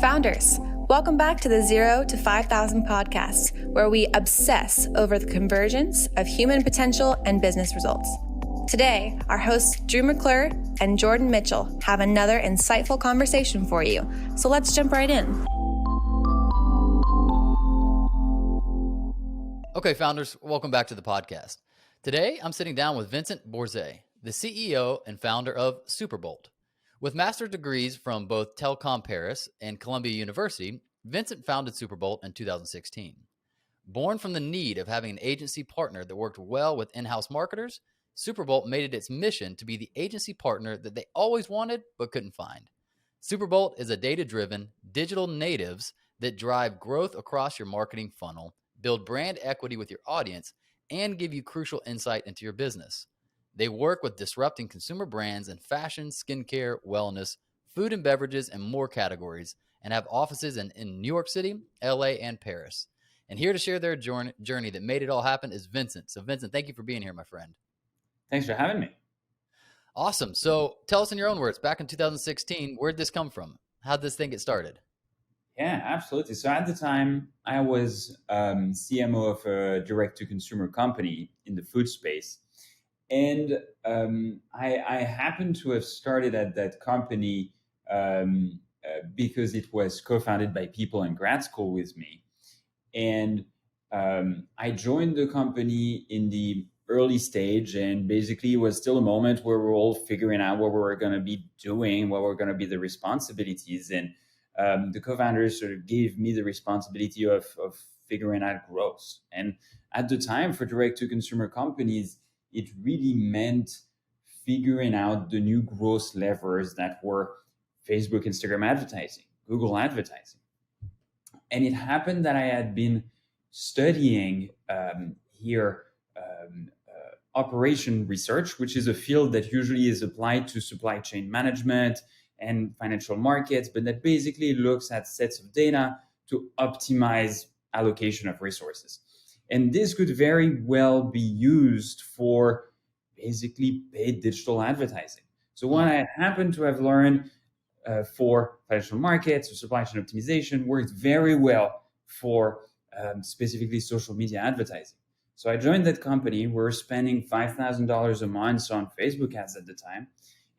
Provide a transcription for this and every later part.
Founders, welcome back to the 0 to 5,000 podcast, where we obsess over the convergence of human potential and business results. Today, our hosts Drew McClure and Jordan Mitchell have another insightful conversation for you. So let's jump right in. Okay, founders, welcome back to the podcast. Today, I'm sitting down with Vincent Bourzeix, the CEO and founder of Superbolt. With master's degrees from both Telecom Paris and Columbia University, Vincent founded Superbolt in 2016. Born from the need of having an agency partner that worked well with in-house marketers, Superbolt made it its mission to be the agency partner that they always wanted but couldn't find. Superbolt is a data-driven digital natives that drive growth across your marketing funnel, build brand equity with your audience, and give you crucial insight into your business. They work with disrupting consumer brands in fashion, skincare, wellness, food and beverages, and more categories, and have offices in New York City, LA, and Paris. And here to share their journey that made it all happen is Vincent. So Vincent, thank you for being here, my friend. Thanks for having me. Awesome. So tell us in your own words, back in 2016, where'd this come from? How'd this thing get started? Yeah, absolutely. So at the time, I was CMO of a direct-to-consumer company in the food space. And I happened to have started at that company because it was co-founded by people in grad school with me. And I joined the company in the early stage, and basically it was still a moment where we're all figuring out what we were going to be doing, what were going to be the responsibilities. And the co-founders sort of gave me the responsibility of figuring out growth. And at the time, for direct-to-consumer companies, it really meant figuring out the new growth levers that were Facebook, Instagram advertising, Google advertising. And it happened that I had been studying operation research, which is a field that usually is applied to supply chain management and financial markets, but that basically looks at sets of data to optimize allocation of resources. And this could very well be used for basically paid digital advertising. So what I happen to have learned for financial markets or supply chain optimization worked very well for specifically social media advertising. So I joined that company. We were spending $5,000 a month on Facebook ads at the time.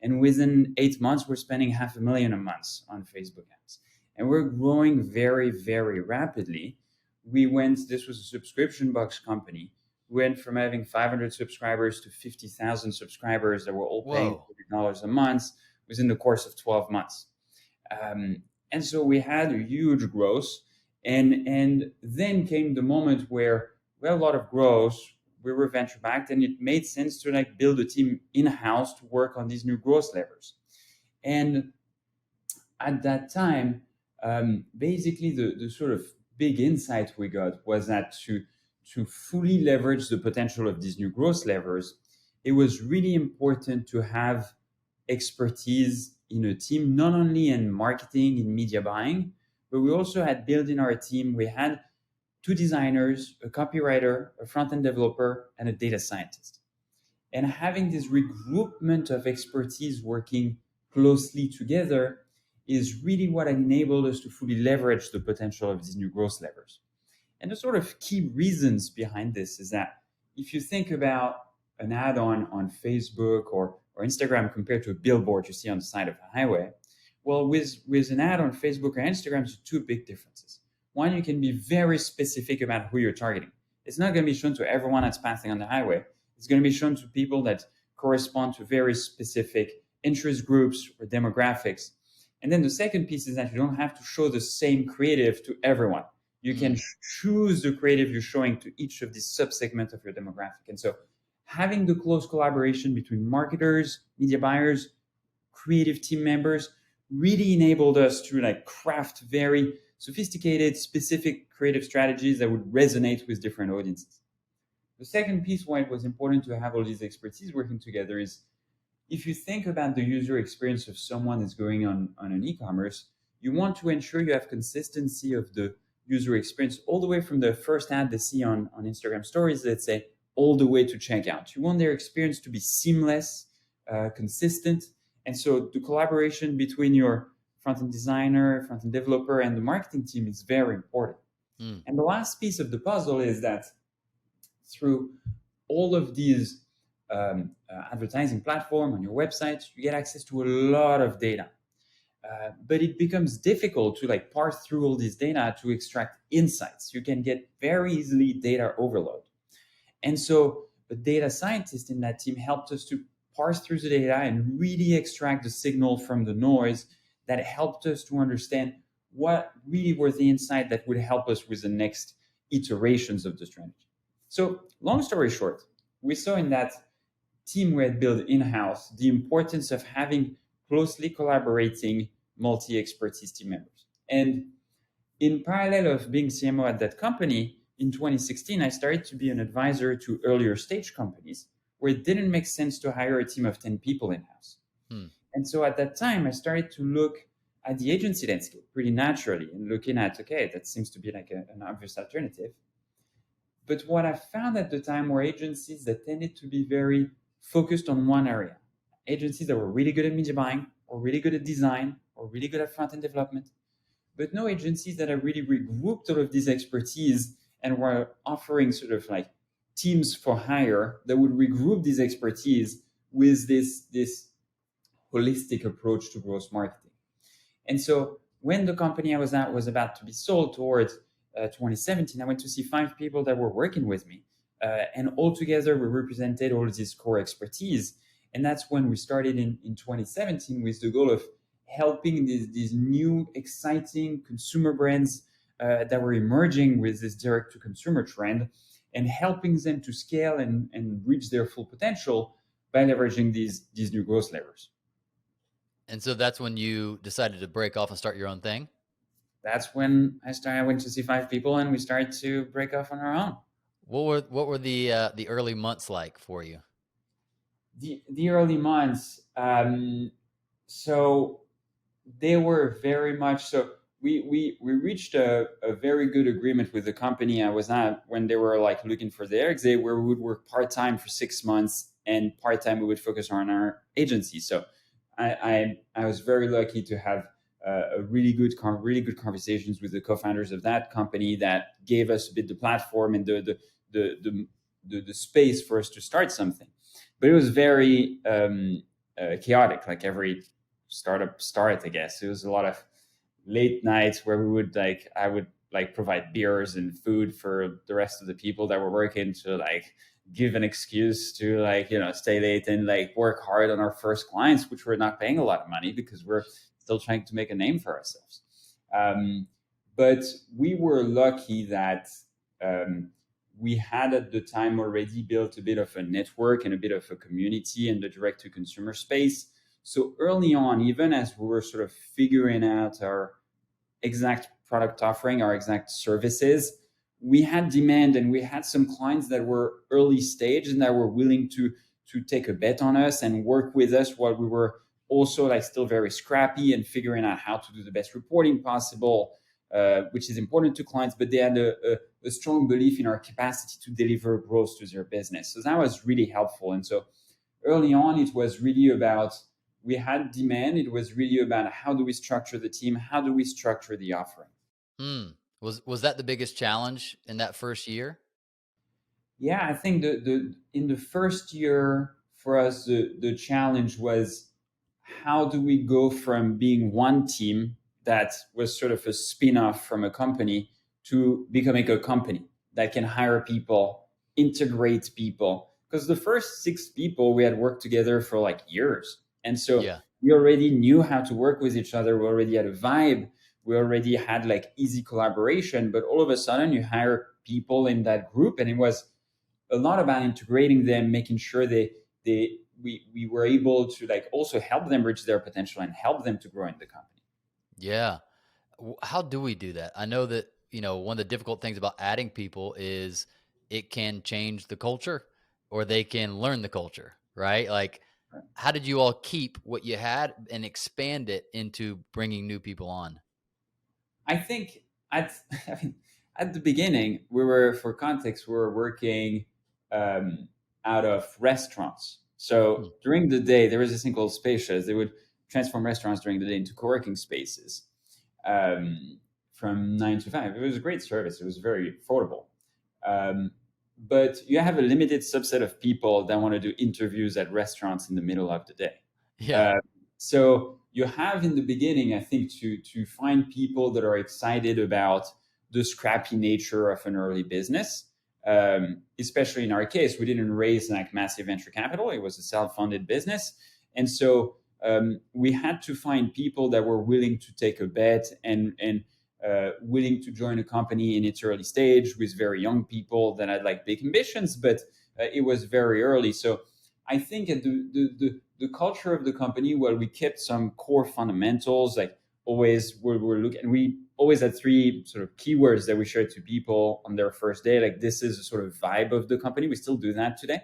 And within 8 months, we're spending $500,000 a month on Facebook ads. And we're growing very, very rapidly. This was a subscription box company. We went from having 500 subscribers to 50,000 subscribers that were all paying $40 a month within the course of 12 months. And so we had a huge growth. And then came the moment where we had a lot of growth. We were venture backed, and it made sense to build a team in-house to work on these new growth levers. And at that time, basically the sort of big insight we got was that to fully leverage the potential of these new growth levers, it was really important to have expertise in a team, not only in marketing, in media buying, but we also had built in our team, we had 2 designers, a copywriter, a front-end developer, and a data scientist. And having this regroupment of expertise working closely together is really what enabled us to fully leverage the potential of these new growth levers. And the sort of key reasons behind this is that if you think about an ad on Facebook or Instagram compared to a billboard you see on the side of a highway, well, with an ad on Facebook or Instagram, there's 2 big differences. One, you can be very specific about who you're targeting. It's not going to be shown to everyone that's passing on the highway. It's going to be shown to people that correspond to very specific interest groups or demographics. And then the second piece is that you don't have to show the same creative to everyone. You can choose the creative you're showing to each of these subsegments of your demographic. And so having the close collaboration between marketers, media buyers, creative team members really enabled us to craft very sophisticated, specific creative strategies that would resonate with different audiences. The second piece why it was important to have all these expertise working together is if you think about the user experience of someone that's going on an e-commerce, you want to ensure you have consistency of the user experience all the way from the first ad they see on Instagram stories, let's say, all the way to checkout. You want their experience to be seamless, consistent. And so the collaboration between your front-end designer, front-end developer, and the marketing team is very important. Mm. And the last piece of the puzzle is that through all of these advertising platform on your website, you get access to a lot of data. But it becomes difficult to like parse through all this data to extract insights. You can get very easily data overload. And so the data scientist in that team helped us to parse through the data and really extract the signal from the noise that helped us to understand what really were the insights that would help us with the next iterations of the strategy. So long story short, we saw in that team we had built in-house the importance of having closely collaborating multi-expertise team members. And in parallel of being CMO at that company, in 2016, I started to be an advisor to earlier stage companies where it didn't make sense to hire a team of 10 people in-house. And so at that time, I started to look at the agency landscape pretty naturally and looking at, okay, that seems to be like an obvious alternative. But what I found at the time were agencies that tended to be very focused on one area. Agencies that were really good at media buying or really good at design or really good at front-end development, but no agencies that have really regrouped all of this expertise and were offering sort of like teams for hire that would regroup this expertise with this holistic approach to growth marketing. And so when the company I was at was about to be sold towards 2017, I went to see 5 people that were working with me. And all together, we represented all of this core expertise. And that's when we started in 2017 with the goal of helping these new, exciting consumer brands that were emerging with this direct-to-consumer trend and helping them to scale and reach their full potential by leveraging these new growth levers. And so that's when you decided to break off and start your own thing? That's when I went to see 5 people and we started to break off on our own. What were the early months like for you? The early months, so they were very much so. We reached a very good agreement with the company I was at when they were like looking for their exit, where we would work part-time for 6 months and part-time we would focus on our agency. So I was very lucky to have really good conversations with the co-founders of that company that gave us a bit the platform and the space for us to start something. But it was very chaotic, like every startup start, I guess. It was a lot of late nights where I would provide beers and food for the rest of the people that were working to like give an excuse to stay late and like work hard on our first clients, which were not paying a lot of money because we're still trying to make a name for ourselves. But we were lucky that we had at the time already built a bit of a network and a bit of a community in the direct-to-consumer space. So early on, even as we were sort of figuring out our exact product offering, our exact services, we had demand and we had some clients that were early stage and that were willing to take a bet on us and work with us while we were also like still very scrappy and figuring out how to do the best reporting possible, which is important to clients, but they had a strong belief in our capacity to deliver growth to their business. So that was really helpful. And so early on, it was really about, we had demand. It was really about how do we structure the team? How do we structure the offering? Was that the biggest challenge in that first year? Yeah, I think in the first year for us, the challenge was how do we go from being one team that was sort of a spin-off from a company to becoming a company that can hire people, integrate people. Because the first 6 people, we had worked together for like years. And so we already knew how to work with each other. We already had a vibe. We already had like easy collaboration. But all of a sudden you hire people in that group. And it was a lot about integrating them, making sure we were able to like also help them reach their potential and help them to grow in the company. Yeah. How do we do that? I know that, one of the difficult things about adding people is it can change the culture or they can learn the culture, right? Like, how did you all keep what you had and expand it into bringing new people on? I think at the beginning, for context, we were working out of restaurants. So during the day, there was this thing called Spacious. They would transform restaurants during the day into co-working spaces from 9 to 5. It was a great service. It was very affordable. But you have a limited subset of people that want to do interviews at restaurants in the middle of the day. Yeah. So you have in the beginning, I think, to find people that are excited about the scrappy nature of an early business. Especially in our case, we didn't raise like massive venture capital. It was a self-funded business. And so we had to find people that were willing to take a bet and willing to join a company in its early stage with very young people that had like big ambitions, but it was very early. So I think at the culture of the company, well, we kept some core fundamentals, like always we're looking, and we always had 3 sort of keywords that we shared to people on their first day. Like this is a sort of vibe of the company. We still do that today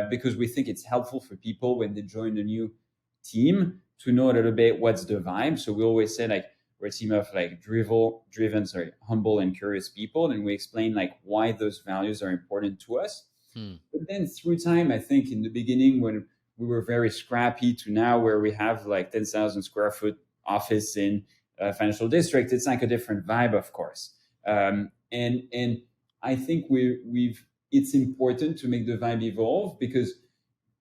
because we think it's helpful for people when they join a new team to know a little bit what's the vibe. So we always say like, we're a team of like humble and curious people. And we explain like why those values are important to us. But then through time, I think in the beginning when we were very scrappy to now where we have like 10,000 square foot office in financial district, it's like a different vibe, of course. And I think it's important to make the vibe evolve because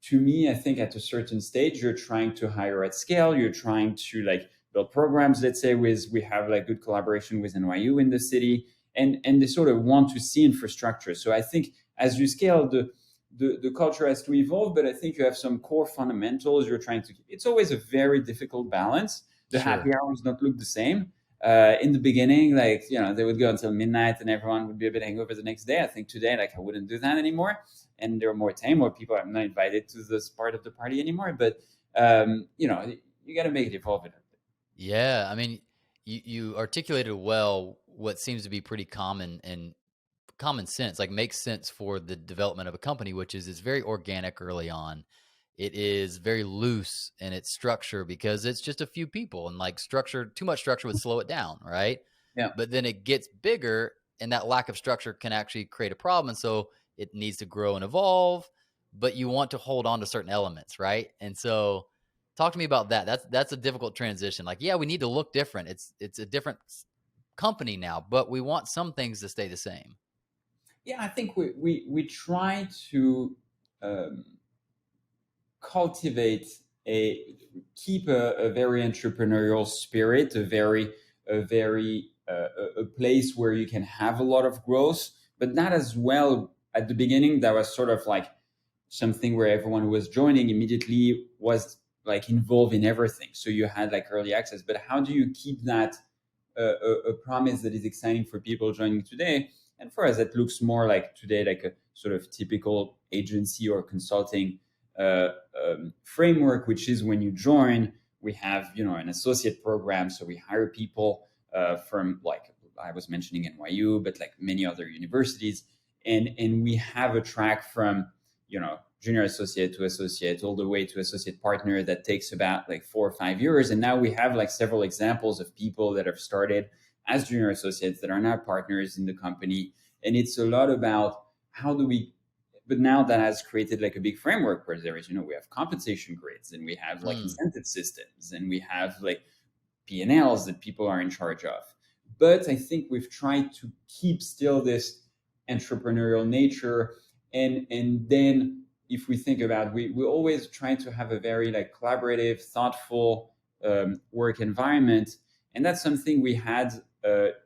to me, I think at a certain stage, you're trying to hire at scale. You're trying to like build programs, let's say we have like good collaboration with NYU in the city, and they sort of want to see infrastructure. So I think as you scale, the culture has to evolve, but I think you have some core fundamentals you're trying to keep. It's always a very difficult balance. The happy hours don't look the same. In the beginning, like, they would go until midnight and everyone would be a bit hangover the next day. I think today, like, I wouldn't do that anymore. And there are more tame, more people are not invited to this part of the party anymore. But, you got to make it evolve a little bit. Yeah. I mean, you articulated well what seems to be pretty common and common sense, like makes sense for the development of a company, which is it's very organic early on. It is very loose in its structure because it's just a few people, and like too much structure would slow it down, right? Yeah. But then it gets bigger, and that lack of structure can actually create a problem. And so it needs to grow and evolve, but you want to hold on to certain elements, right? And so talk to me about that. That's a difficult transition. Like, yeah, we need to look different. It's a different company now, but we want some things to stay the same. Yeah, I think we try to keep a very entrepreneurial spirit, a place where you can have a lot of growth, but not as well at the beginning. That was sort of like something where everyone who was joining immediately was like involved in everything. So you had like early access, but how do you keep that a promise that is exciting for people joining today? And for us, it looks more like today, like a sort of typical agency or consulting framework, which is when you join, we have, an associate program. So we hire people from, like I was mentioning NYU, but like many other universities. And we have a track from, junior associate to associate, all the way to associate partner that takes about like 4 or 5 years. And now we have like several examples of people that have started as junior associates that are now partners in the company. And it's a lot about but now that has created like a big framework where there is, we have compensation grids, and we have like incentive systems, and we have like P&Ls that people are in charge of. But I think we've tried to keep still this entrepreneurial nature. And then if we think about, we always try to have a very like collaborative, thoughtful work environment. And that's something we had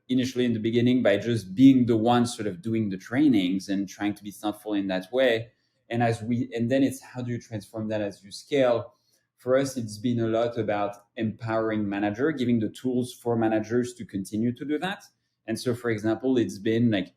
initially in the beginning by just being the one sort of doing the trainings and trying to be thoughtful in that way. And then it's how do you transform that as you scale? For us, it's been a lot about empowering manager, giving the tools for managers to continue to do that. And so, for example, it's been like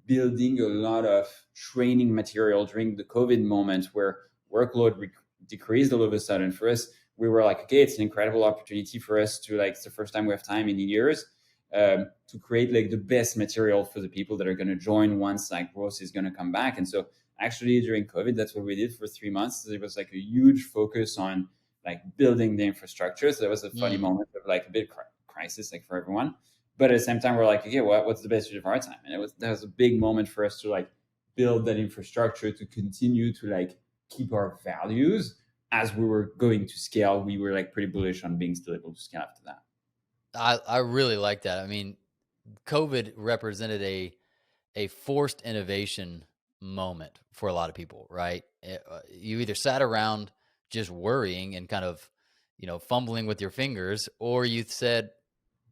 building a lot of training material during the COVID moment where workload decreased all of a sudden. For us, we were like, okay, it's an incredible opportunity for us to, like, it's the first time we have time in years to create like the best material for the people that are going to join once like growth is going to come back. And so actually during COVID, that's what we did for 3 months. It was like a huge focus on like building the infrastructure. So that was a funny moment of like a bit crisis, like for everyone. But at the same time, we're like, okay, what's the best use of our time? And that was a big moment for us to like build that infrastructure to continue to like keep our values, as we were going to scale, we were like pretty bullish on being still able to scale after that. I really like that. I mean, COVID represented a forced innovation moment for a lot of people, right? You either sat around just worrying and kind of, fumbling with your fingers, or you said,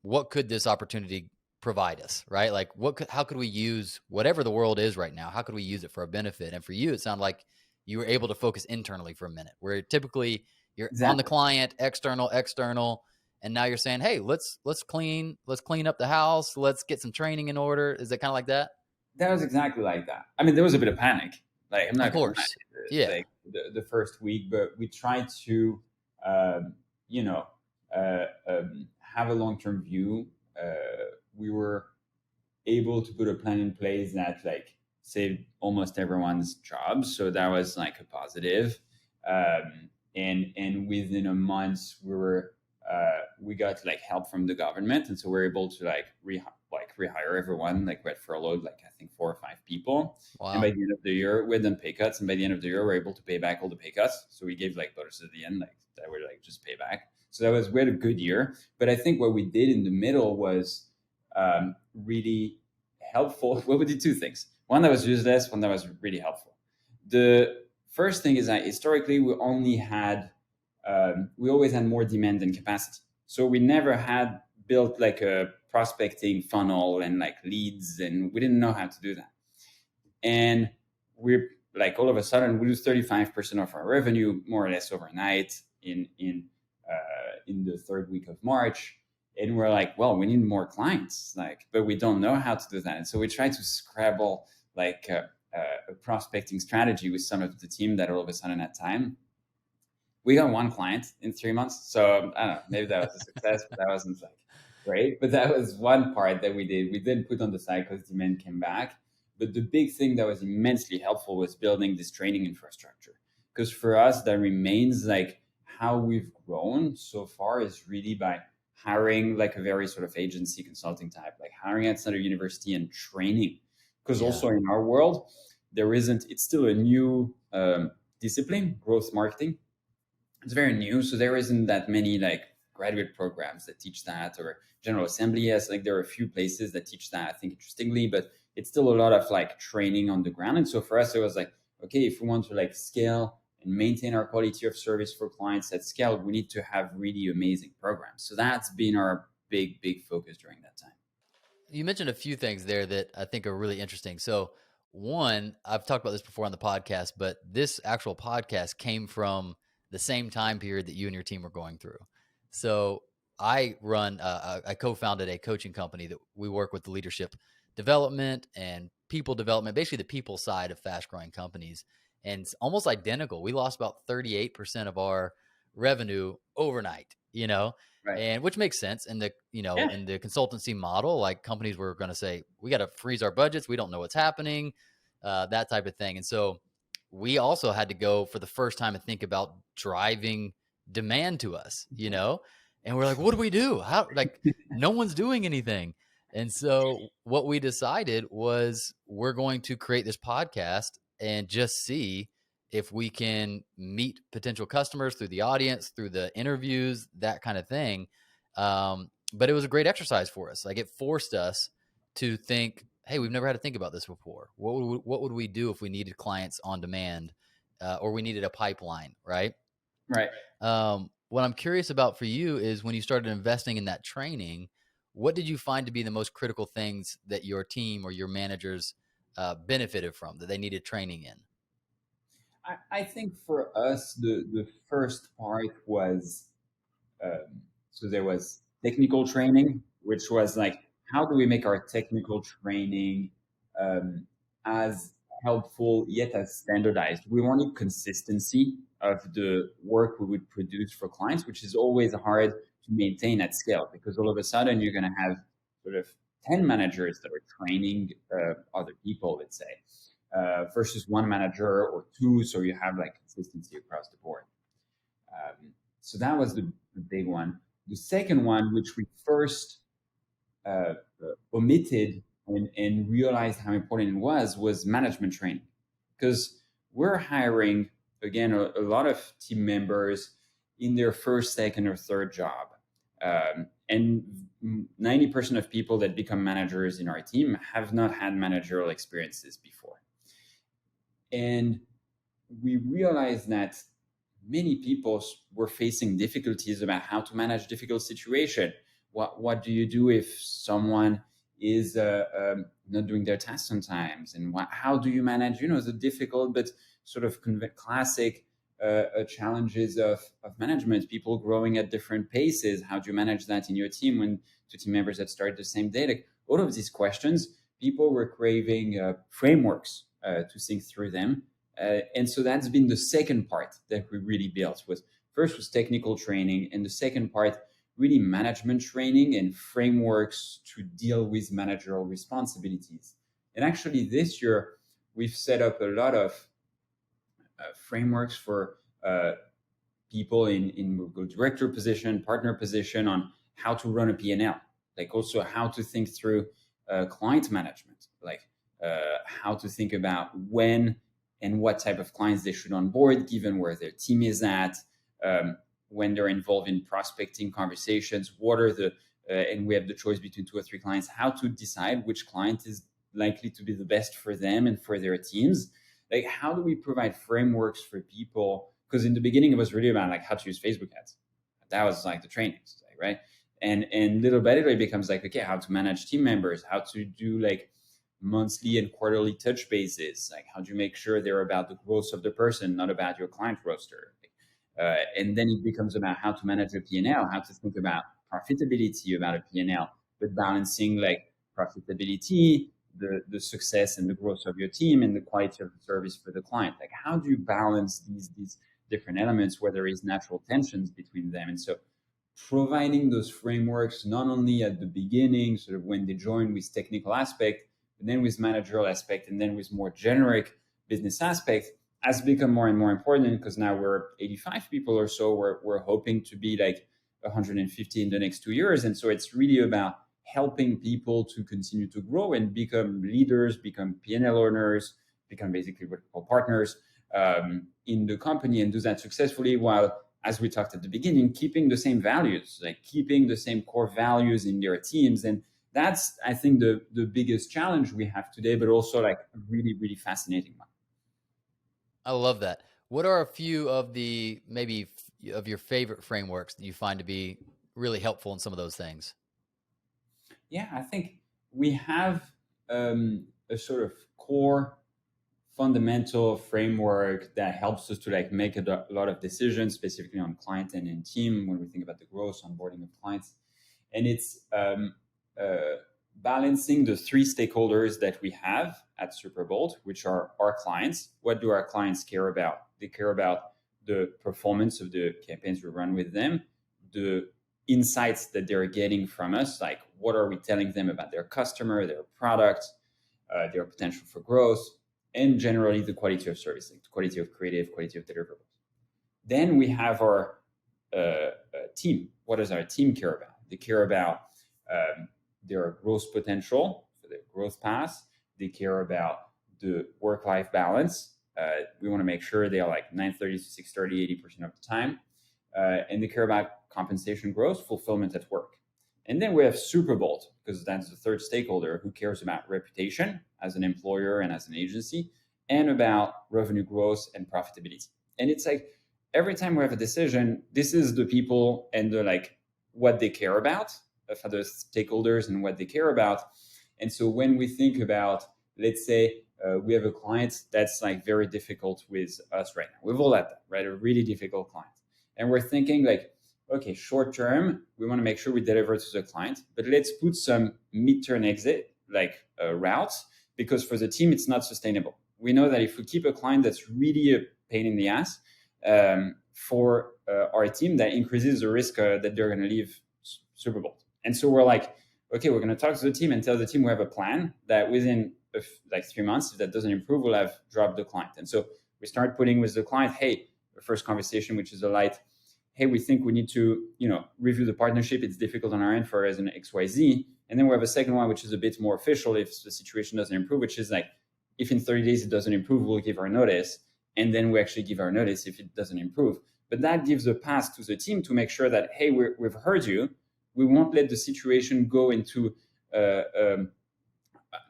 what could this opportunity provide us, right? Like how could we use whatever the world is right now? How could we use it for a benefit? And for you, it sounded like you were able to focus internally for a minute, where typically you're on the client, external, and now you're saying, hey, let's clean up the house. Let's get some training in order. Is it kind of like that? That was exactly like that. I mean, there was a bit of panic. Like, I'm not Of course. Yeah. like the first week, but we tried to, you know, have a long-term view. We were able to put a plan in place that like saved almost everyone's job. So that was like a positive. And within a month, we got like help from the government, and so we're able to like rehire everyone. Like we had furloughed like I think 4 or 5 people. Wow. And by the end of the year, we had done pay cuts, and by the end of the year, we're able to pay back all the pay cuts. So we gave like bonuses at the end, like that were like just pay back. So we had a good year. But I think what we did in the middle was really helpful. Well, we did 2 things. One that was useless, one that was really helpful. The first thing is that historically we always had more demand than capacity. So we never had built like a prospecting funnel and like leads, and we didn't know how to do that. And we're like all of a sudden we lose 35% of our revenue more or less overnight in the 3rd week of March. And we're like, well, we need more clients, but we don't know how to do that. And so we tried to scrabble like a prospecting strategy with some of the team that all of a sudden had time. We got 1 client in 3 months. So I don't know, maybe that was a success, but that wasn't like great. But that was one part that we did. We didn't put on the side because demand came back. But the big thing that was immensely helpful was building this training infrastructure. Because for us, that remains like how we've grown so far is really by hiring like a very sort of agency consulting type, like hiring outside of university and training. Because also in our world, it's still a new discipline, growth marketing. It's very new. So there isn't that many like graduate programs that teach that, or General Assembly. Yes, like there are a few places that teach that, I think, interestingly, but it's still a lot of like training on the ground. And so for us, it was like, okay, if we want to like scale and maintain our quality of service for clients at scale, we need to have really amazing programs. So that's been our big focus during that time. You mentioned a few things there that I think are really interesting. So one, I've talked about this before on the podcast, but this actual podcast came from the same time period that you and your team were going through. So I co-founded a coaching company that we work with the leadership development and people development, basically the people side of fast growing companies. And it's almost identical. We lost about 38% of our revenue overnight, Right. And which makes sense in the, in the consultancy model. Like companies were going to say, we got to freeze our budgets. We don't know what's happening, that type of thing. And so we also had to go for the first time and think about driving demand to us, and we're like, what do we do? How, like, no one's doing anything. And so what we decided was we're going to create this podcast and just see if we can meet potential customers through the audience, through the interviews, that kind of thing. But it was a great exercise for us. Like it forced us to think, hey, we've never had to think about this before. What would we do if we needed clients on demand, or we needed a pipeline, right? Right. What I'm curious about for you is when you started investing in that training, what did you find to be the most critical things that your team or your managers benefited from, that they needed training in? I think for us, the first part was, so there was technical training, which was like, how do we make our technical training as helpful yet as standardized? We wanted consistency of the work we would produce for clients, which is always hard to maintain at scale, because all of a sudden you're going to have sort of 10 managers that are training other people, let's say, versus 1 manager or 2. So you have like consistency across the board. So that was the big one. The second one, which we first omitted and realized how important it was management training, because we're hiring again, a lot of team members in their first, second, or third job. And 90% of people that become managers in our team have not had managerial experiences before. And we realized that many people were facing difficulties about how to manage difficult situation. What do you do if someone is not doing their tasks sometimes? And how do you manage, the difficult but sort of classic challenges of management, people growing at different paces? How do you manage that in your team when two team members that start the same day? Like all of these questions, people were craving frameworks to think through them. And so that's been the second part that we really built. First was technical training, and the second part really management training and frameworks to deal with managerial responsibilities. And actually this year we've set up a lot of frameworks for people in director position, partner position, on how to run a P&L, like also how to think through client management, like how to think about when and what type of clients they should onboard, given where their team is at, when they're involved in prospecting conversations, what are and we have the choice between 2 or 3 clients, how to decide which client is likely to be the best for them and for their teams. Like, how do we provide frameworks for people? Because in the beginning, it was really about like how to use Facebook ads. That was like the training, right? And little by little, it becomes like, okay, how to manage team members, how to do like monthly and quarterly touch bases, like how do you make sure they're about the growth of the person, not about your client roster. And then it becomes about how to manage a P&L, how to think about profitability about a P&L, but balancing like profitability, the success and the growth of your team, and the quality of the service for the client. Like, how do you balance these different elements where there is natural tensions between them? And so providing those frameworks, not only at the beginning, sort of when they join with technical aspect, but then with managerial aspect, and then with more generic business aspect, has become more and more important, because now we're 85 people or so. We're hoping to be like 150 in the next 2 years. And so it's really about helping people to continue to grow and become leaders, become P&L owners, become basically what we call partners in the company, and do that successfully while, as we talked at the beginning, keeping the same values, like keeping the same core values in their teams. And that's, I think, the biggest challenge we have today, but also like a really, really fascinating one. I love that. What are a few of the maybe of your favorite frameworks that you find to be really helpful in some of those things? Yeah, I think we have a sort of core fundamental framework that helps us to like make a lot of decisions, specifically on client and in team, when we think about the growth, onboarding of clients. And it's balancing the 3 stakeholders that we have at Superbolt, which are our clients. What do our clients care about? They care about the performance of the campaigns we run with them, the insights that they're getting from us, like what are we telling them about their customer, their product, their potential for growth, and generally the quality of service, like the quality of creative, quality of deliverables. Then we have our team. What does our team care about? They care about their growth potential, so their growth path. They care about the work-life balance. We want to make sure they are like 9:30 to 6:30, 80% of the time. And they care about compensation growth, fulfillment at work. And then we have Superbolt, because that's the third stakeholder, who cares about reputation as an employer and as an agency, and about revenue growth and profitability. And it's like every time we have a decision, this is the people and the like what they care about, for the stakeholders and what they care about. And so when we think about, let's say, we have a client that's like very difficult with us right now. We've all had that, right? A really difficult client. And we're thinking like, okay, short term, we want to make sure we deliver to the client, but let's put some mid-term exit like routes, because for the team, it's not sustainable. We know that if we keep a client that's really a pain in the ass for our team, that increases the risk that they're going to leave Superbolt. And so we're like, okay, we're going to talk to the team and tell the team we have a plan that within like 3 months, if that doesn't improve, we'll have dropped the client. And so we start putting with the client, hey, the first conversation, which is a light, hey, we think we need to, review the partnership. It's difficult on our end for as an XYZ. And then we have a second one, which is a bit more official if the situation doesn't improve, which is like, if in 30 days it doesn't improve, we'll give our notice. and then we actually give our notice if it doesn't improve. But that gives a pass to the team to make sure that, hey, we've heard you. We won't let the situation go into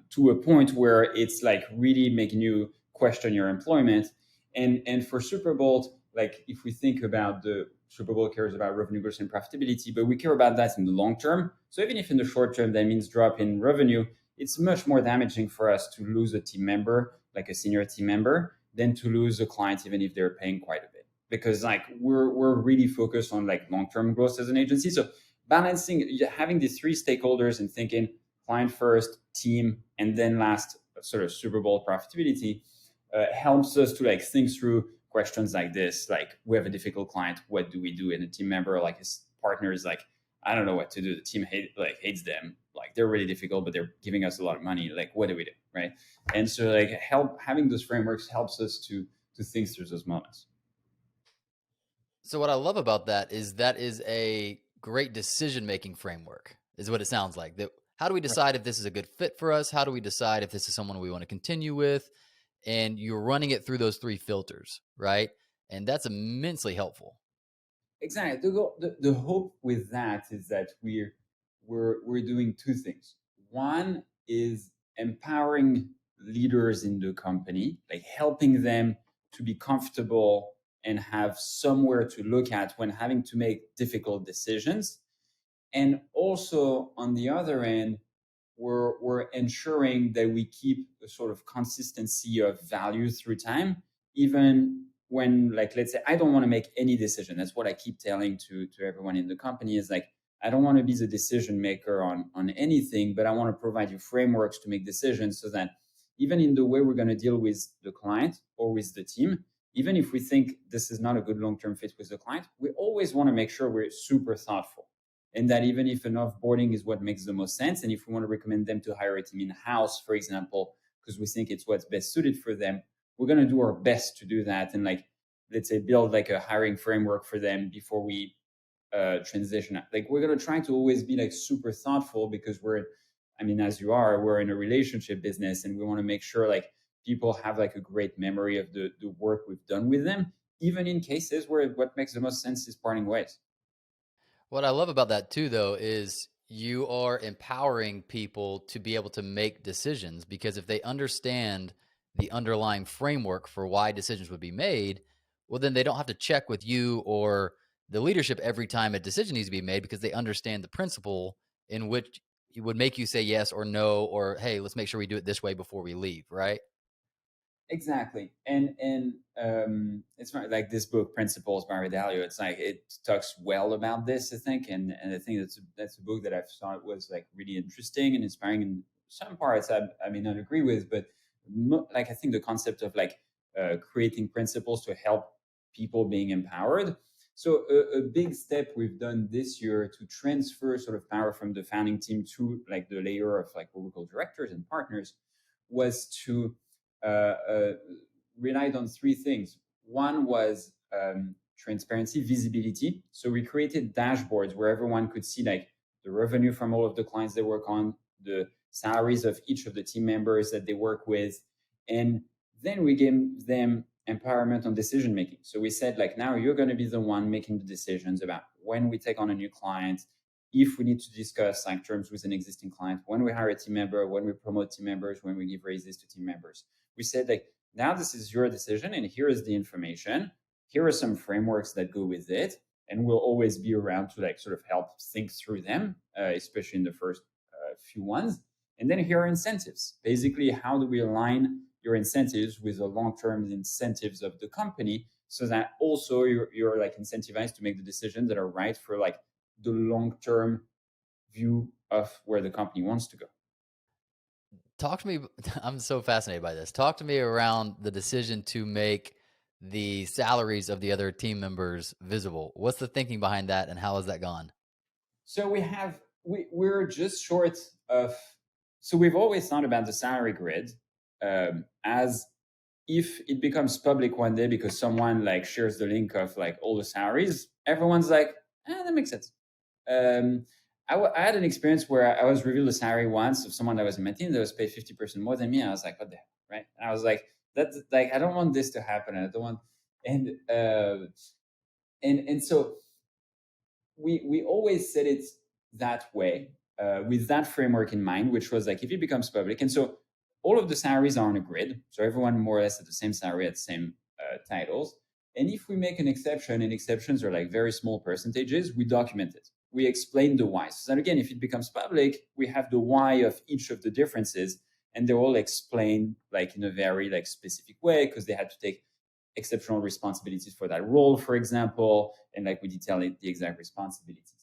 to a point where it's like really making you question your employment. And for Superbolt, like if we think about the Superbolt cares about revenue growth and profitability, but we care about that in the long term. So even if in the short term that means drop in revenue, it's much more damaging for us to lose a team member, like a senior team member, than to lose a client, even if they're paying quite a bit. Because like we're really focused on like long-term growth as an agency. So balancing, having these three stakeholders and thinking client first, team, and then last sort of Superbolt profitability helps us to like think through questions like this. Like we have a difficult client, what do we do? And a team member, like his partner is like, I don't know what to do. The team hates them. Like they're really difficult, but they're giving us a lot of money. Like what do we do, right? And so like having those frameworks helps us to think through those moments. So what I love about that is a great decision-making framework, is what it sounds like. That how do we decide if this is a good fit for us? How do we decide if this is someone we want to continue with? And you're running it through those three filters, right? And that's immensely helpful. Exactly. The hope with that is that we're doing two things. One is empowering leaders in the company, like helping them to be comfortable and have somewhere to look at when having to make difficult decisions. And also on the other end, we're ensuring that we keep a sort of consistency of value through time, even when, like, let's say I don't want to make any decision. That's what I keep telling to everyone in the company is like, I don't want to be the decision maker on anything, but I want to provide you frameworks to make decisions so that even in the way we're going to deal with the client or with the team, even if we think this is not a good long-term fit with the client, we always want to make sure we're super thoughtful. And that even if an offboarding is what makes the most sense, and if we want to recommend them to hire a team in-house, for example, because we think it's what's best suited for them, we're going to do our best to do that. And like, let's say, build like a hiring framework for them before we transition. Like we're going to try to always be like super thoughtful because as you are, we're in a relationship business and we want to make sure like people have like a great memory of the work we've done with them, even in cases where what makes the most sense is parting ways. What I love about that too, though, is you are empowering people to be able to make decisions, because if they understand the underlying framework for why decisions would be made, well, then they don't have to check with you or the leadership every time a decision needs to be made, because they understand the principle in which it would make you say yes or no, or, hey, let's make sure we do it this way before we leave, right? Exactly. And it's like this book, Principles by Ray Dalio. It's like, it talks well about this, I think. And I think that's a book that I've thought was like really interesting and inspiring in some parts I may not agree with, but like, I think the concept of like creating principles to help people being empowered. So a big step we've done this year to transfer sort of power from the founding team to like the layer of like what we call directors and partners was to relied on three things. One was transparency, visibility. So we created dashboards where everyone could see like the revenue from all of the clients they work on, the salaries of each of the team members that they work with. And then we gave them empowerment on decision making. So we said like, now you're going to be the one making the decisions about when we take on a new client, if we need to discuss like terms with an existing client, when we hire a team member, when we promote team members, when we give raises to team members. We said like, now this is your decision and here is the information. Here are some frameworks that go with it. And we'll always be around to like sort of help think through them, especially in the first few ones. And then here are incentives. Basically, how do we align your incentives with the long-term incentives of the company so that also you're like incentivized to make the decisions that are right for like the long-term view of where the company wants to go. Talk to me. I'm so fascinated by this. Talk to me around the decision to make the salaries of the other team members visible. What's the thinking behind that, and how has that gone? So we're just short of. So we've always thought about the salary grid as if it becomes public one day because someone like shares the link of like all the salaries, everyone's like, that makes sense. I had an experience where I was revealed a salary once of someone that was in my team that was paid 50% more than me. I was like, what the hell, right? And I was like, that's like, I don't want this to happen. I don't want, and so we always said it that way, with that framework in mind, which was like, if it becomes public, and so all of the salaries are on a grid, so everyone more or less at the same salary, at the same titles. And if we make an exception, and exceptions are like very small percentages, we document it. We explain the why. So that again, if it becomes public, we have the why of each of the differences, and they're all explained like in a very like specific way, because they had to take exceptional responsibilities for that role, for example, and like we detail the exact responsibilities.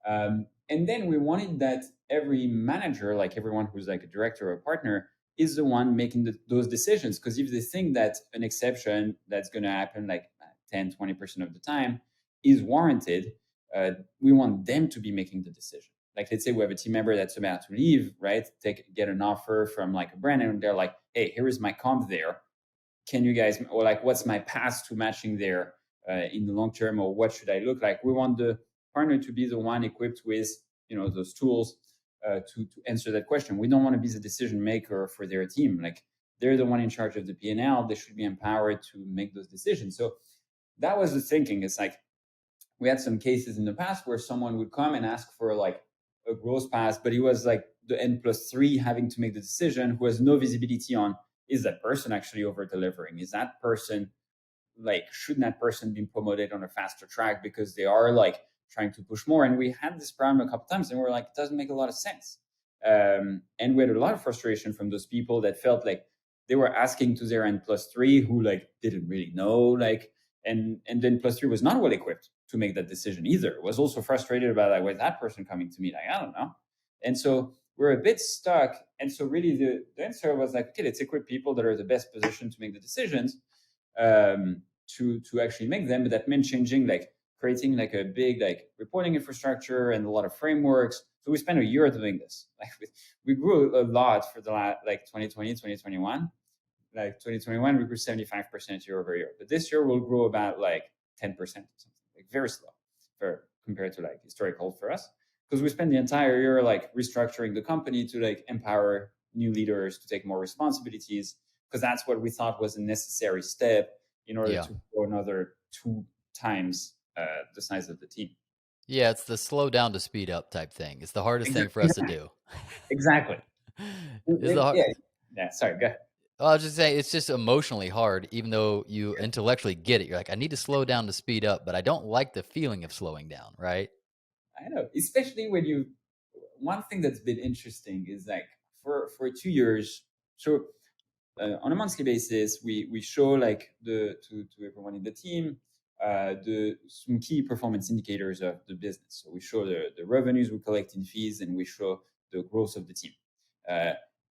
And then we wanted that every manager, like everyone who's like a director or a partner, is the one making those decisions. Because if they think that an exception that's going to happen like 10, 20% of the time is warranted, we want them to be making the decision. Like, let's say we have a team member that's about to leave, right? Get an offer from like a brand, and they're like, hey, here is my comp there. Can you guys, or like, what's my path to matching there in the long term, or what should I look like? We want the partner to be the one equipped with, those tools to answer that question. We don't want to be the decision maker for their team. Like, they're the one in charge of the P&L. They should be empowered to make those decisions. So that was the thinking. It's like, we had some cases in the past where someone would come and ask for like a growth path, but he was like the N+3 having to make the decision, who has no visibility on, is that person actually over delivering? Is that person like, shouldn't that person be promoted on a faster track because they are like trying to push more? And we had this problem a couple times, and we're like, it doesn't make a lot of sense. And we had a lot of frustration from those people that felt like they were asking to their N+3, who like didn't really know, like, and then +3 was not well equipped to make that decision either. Was also frustrated about like, why that person coming to me? Like, I don't know. And so we're a bit stuck. And so really the answer was like, okay, let's equip people that are the best positioned to make the decisions, to actually make them. But that meant changing, like creating like a big like reporting infrastructure and a lot of frameworks. So we spent a year doing this. Like we grew a lot for the last, like 2020, 2021. Like 2021, we grew 75% year over year. But this year we'll grow about like 10% or something, like very slow compared to like historical for us. Because we spent the entire year like restructuring the company to like empower new leaders to take more responsibilities, because that's what we thought was a necessary step in order to grow another 2 times the size of the team. Yeah, it's the slow down to speed up type thing. It's the hardest thing for us to do. Exactly. Yeah. Sorry, go ahead. I was just saying, it's just emotionally hard, even though you intellectually get it. You're like, I need to slow down to speed up, but I don't like the feeling of slowing down, right? I know, especially when one thing that's been interesting is like for 2 years, so on a monthly basis, we show like to everyone in the team some key performance indicators of the business. So we show the revenues we collect in fees, and we show the growth of the team.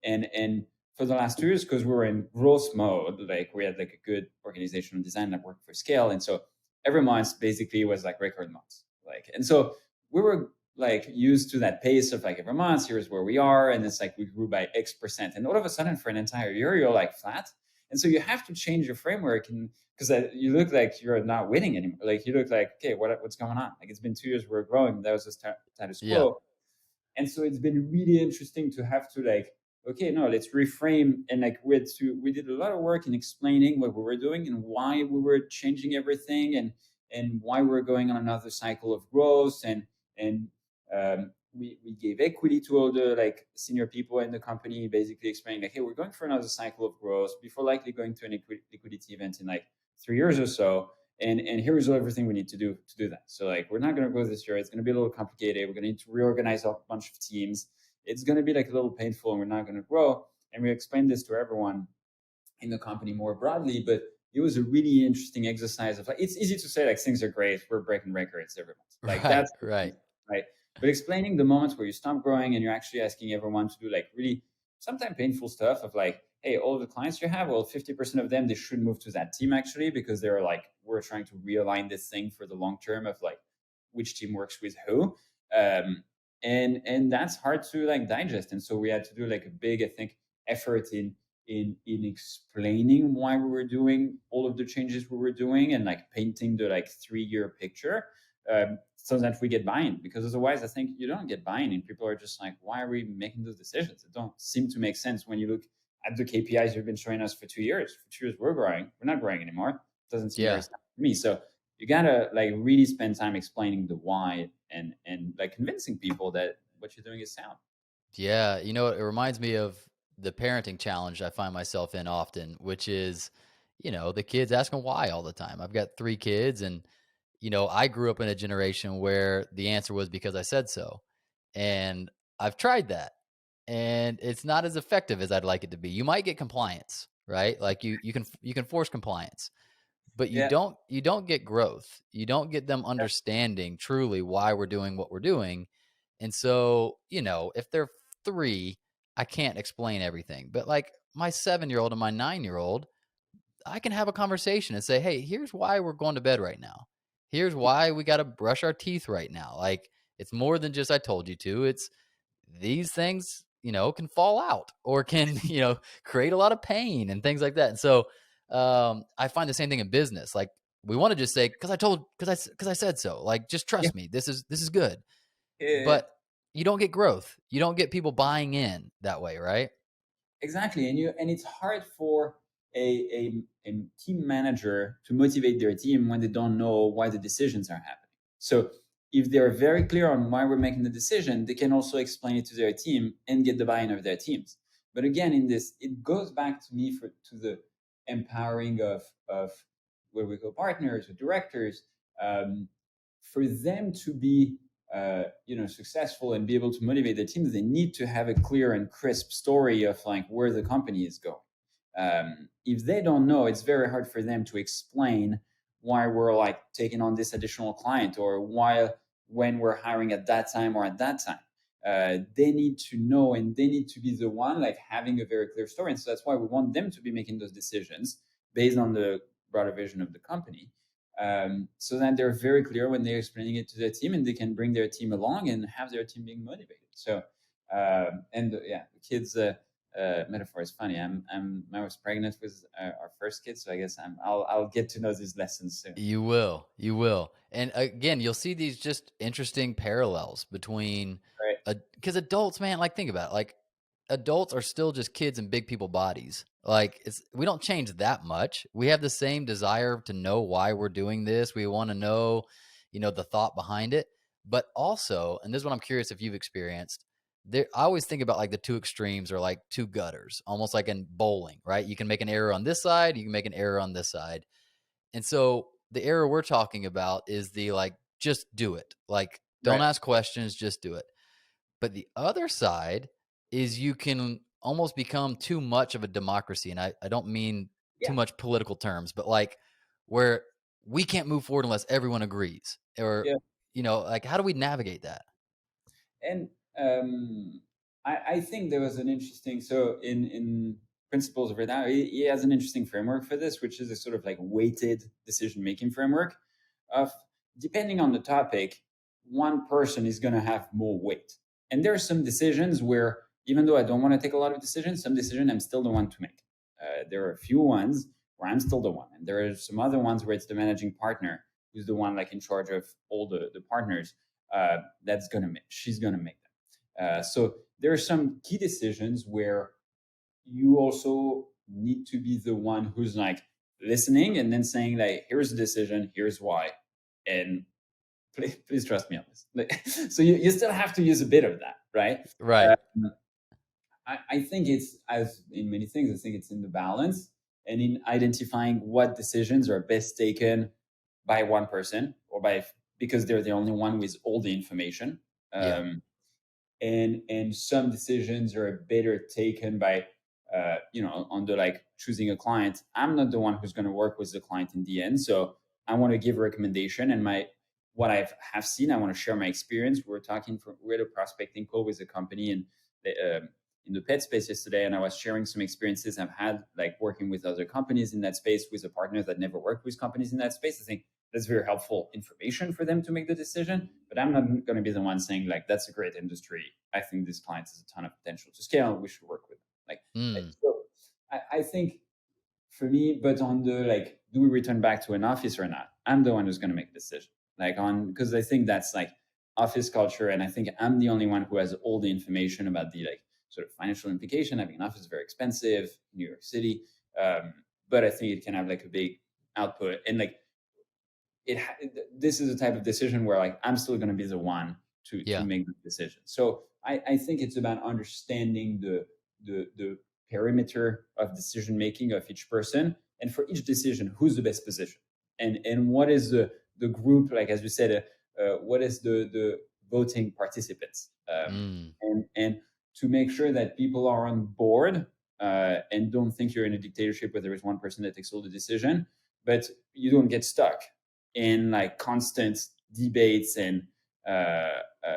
And for the last 2 years, because we were in growth mode, like we had like a good organizational design that worked for scale, and so every month basically was like record months. Like, and so we were like used to that pace of like every month, here's where we are, and it's like we grew by X%, and all of a sudden for an entire year you're like flat, and so you have to change your framework, and because you look like you're not winning anymore. Like you look like, okay, what's going on? Like it's been 2 years we're growing, that was the status quo. Yeah. And so it's been really interesting to have to like, okay, no, let's reframe, and like we did a lot of work in explaining what we were doing and why we were changing everything, and why we're going on another cycle of growth, and we gave equity to all the like senior people in the company, basically explaining like, hey, we're going for another cycle of growth before likely going to an liquidity event in like 3 years or so, and here's everything we need to do that. So like, we're not going to grow this year. It's going to be a little complicated. We're going to need to reorganize a bunch of teams. It's going to be like a little painful, and we're not going to grow. And we explained this to everyone in the company more broadly, but it was a really interesting exercise of like, it's easy to say like things are great, we're breaking records every month. Like that's right. But explaining the moments where you stop growing and you're actually asking everyone to do like really sometimes painful stuff of like, hey, all the clients you have, well, 50% of them, they should move to that team actually, because they're like, we're trying to realign this thing for the long term of like which team works with who. And that's hard to like digest. And so we had to do like a big, I think, effort in explaining why we were doing all of the changes we were doing, and like painting the like 3-year picture, so that we get buy-in. Because otherwise I think you don't get buy-in, and people are just like, why are we making those decisions? It don't seem to make sense when you look at the KPIs you've been showing us for 2 years. For 2 years, we're growing. We're not growing anymore. Doesn't seem very Yeah. sound to me. So you gotta like really spend time explaining the why and like convincing people that what you're doing is sound. Yeah. It reminds me of the parenting challenge I find myself in often, which is, the kids asking why all the time. I've got 3 kids, and, I grew up in a generation where the answer was because I said so. And I've tried that, and it's not as effective as I'd like it to be. You might get compliance, right? Like you can force compliance, but you Yeah, don't get growth. You don't get them understanding truly why we're doing what we're doing. And so, if they're 3, I can't explain everything. But like my 7-year-old and my 9-year-old, I can have a conversation and say, "Hey, here's why we're going to bed right now. Here's why we got to brush our teeth right now." Like, it's more than just I told you to. It's these things, can fall out or can, create a lot of pain and things like that. And so, I find the same thing in business. Like, we want to just say, because I said so. Like, just yeah, trust me. This is good. yeah. But you don't get growth. You don't get people buying in that way, right? Exactly, and it's hard for a team manager to motivate their team when they don't know why the decisions are happening. So if they're very clear on why we're making the decision, they can also explain it to their team and get the buy-in of their teams. But again, in this, it goes back to me to the empowering of where we go partners or directors, for them to be successful and be able to motivate the teams. They need to have a clear and crisp story of like where the company is going. If they don't know, it's very hard for them to explain why we're like taking on this additional client or why when we're hiring at that time or at that time. They need to know, and they need to be the one like having a very clear story. And so that's why we want them to be making those decisions based on the broader vision of the company, so that they're very clear when they're explaining it to their team, and they can bring their team along and have their team being motivated. So, the kids metaphor is funny. I was pregnant with our first kid, so I guess I'll get to know these lessons soon. You will. And again, you'll see these just interesting parallels between, Right. because adults, man, like think about it, like adults are still just kids in big people bodies. Like we don't change that much. We have the same desire to know why we're doing this. We want to know, the thought behind it. But also, and this is what I'm curious if you've experienced, I always think about like the two extremes are like two gutters, almost like in bowling, right? You can make an error on this side, you can make an error on this side. And so the error we're talking about is the like, just do it. Like, don't Right. ask questions, just do it. But the other side is you can almost become too much of a democracy. And I don't mean too Yeah. much political terms, but like where we can't move forward unless everyone agrees. Or, Yeah. like how do we navigate that? And I think there was an interesting, so in Principles of Redoubt, he has an interesting framework for this, which is a sort of like weighted decision making framework of, depending on the topic, one person is going to have more weight. And there are some decisions where, even though I don't want to take a lot of decisions, some decisions I'm still the one to make. There are a few ones where I'm still the one, and there are some other ones where it's the managing partner who's the one like in charge of all the partners. She's gonna make them. So there are some key decisions where you also need to be the one who's like listening and then saying like, here's the decision, here's why, and please trust me on this. Like, so you still have to use a bit of that, right? Right. I think it's, as in many things, I think it's in the balance and in identifying what decisions are best taken by one person or because they're the only one with all the information. Yeah. And some decisions are better taken by, on the like choosing a client. I'm not the one who's going to work with the client in the end. So I want to give a recommendation, and what I have seen, I want to share my experience. We're at a prospecting call with a company in the pet space yesterday, and I was sharing some experiences I've had, like working with other companies in that space with a partner that never worked with companies in that space. I think that's very helpful information for them to make the decision, but I'm not going to be the one saying like, that's a great industry, I think this client has a ton of potential to scale, we should work with them. So I think for me, but on the like, do we return back to an office or not, I'm the one who's going to make a decision, because I think that's like office culture, and I think I'm the only one who has all the information about the like sort of financial implication. Having an office is very expensive in New York City. But I think it can have like a big output. And like this is a type of decision where like I'm still going to be the one to make the decision. So I think it's about understanding the perimeter of decision making of each person, and for each decision, who's the best position, and what is the group, like as we said, what is the voting participants, and to make sure that people are on board, and don't think you're in a dictatorship where there is one person that takes all the decision, but you don't get stuck in like constant debates. And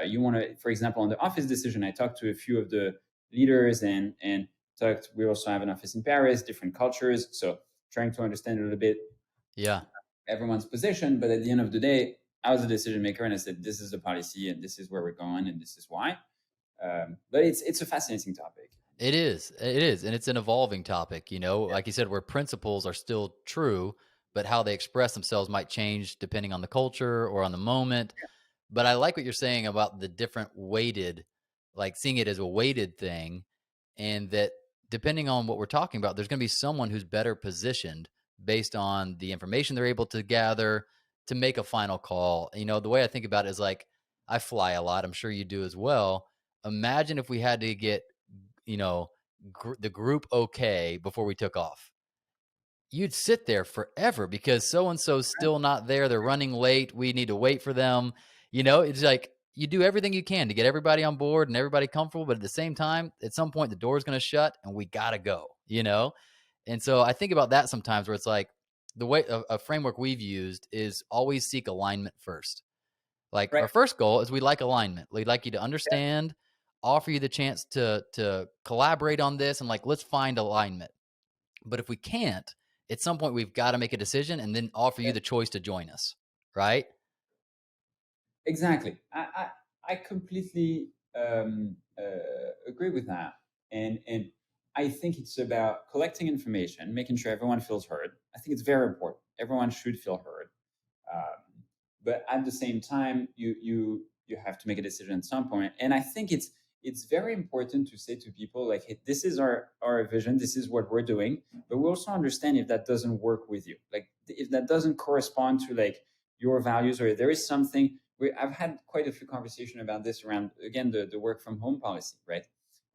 you want to, for example, on the office decision, I talked to a few of the leaders and talked. We also have an office in Paris, different cultures, so trying to understand a little bit, everyone's position. But at the end of the day, I was a decision maker, and I said, this is the policy, and this is where we're going, and this is why. But it's a fascinating topic. It is, and it's an evolving topic. Like you said, where principles are still true, but how they express themselves might change depending on the culture or on the moment. But I like what you're saying about the different weighted, like seeing it as a weighted thing, and that depending on what we're talking about, there's going to be someone who's better positioned based on the information they're able to gather to make a final call. The way I think about it is like, I fly a lot. I'm sure you do as well. Imagine if we had to get, the group okay before we took off. You'd sit there forever because so-and-so's still not there. They're running late. We need to wait for them. It's like you do everything you can to get everybody on board and everybody comfortable. But at the same time, at some point, the door's going to shut and we got to go, And so I think about that sometimes where it's like the way a framework we've used is always seek alignment first. Like our first goal is we like alignment. We'd like you to understand, offer you the chance to collaborate on this, and like, let's find alignment. But if we can't, at some point we've got to make a decision and then offer you the choice to join us. Right? Exactly. I completely agree with that. And I think it's about collecting information, making sure everyone feels heard. I think it's very important. Everyone should feel heard. But at the same time, you have to make a decision at some point. And I think it's very important to say to people like, hey, this is our vision, this is what we're doing, but we also understand if that doesn't work with you, like if that doesn't correspond to like your values, or there is something. I've had quite a few conversations about this around, again, the work from home policy, right?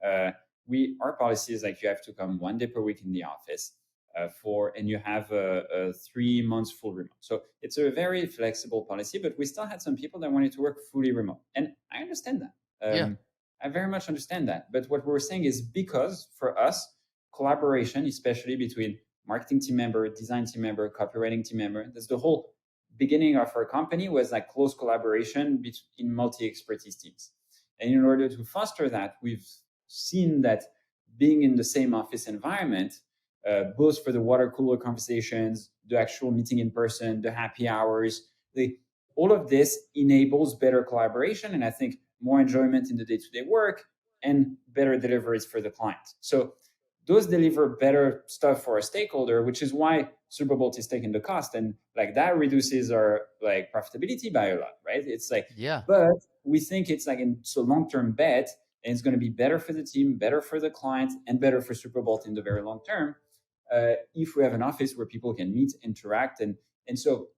Our policy is like you have to come 1 day per week in the office and you have a 3 months full remote. So it's a very flexible policy, but we still had some people that wanted to work fully remote. And I understand that. I very much understand that. But what we're saying is, because for us, collaboration, especially between marketing team member, design team member, copywriting team member, that's the whole beginning of our company, was like close collaboration between multi-expertise teams. And in order to foster that, we've seen that being in the same office environment, both for the water cooler conversations, the actual meeting in person, the happy hours, all of this enables better collaboration, and I think more enjoyment in the day-to-day work and better deliveries for the client. So those deliver better stuff for our stakeholder, which is why Superbolt is taking the cost, and like that reduces our like profitability by a lot, right? It's like, but we think it's like it's a long-term bet, and it's going to be better for the team, better for the client, and better for Superbolt in the very long term, if we have an office where people can meet, interact, and so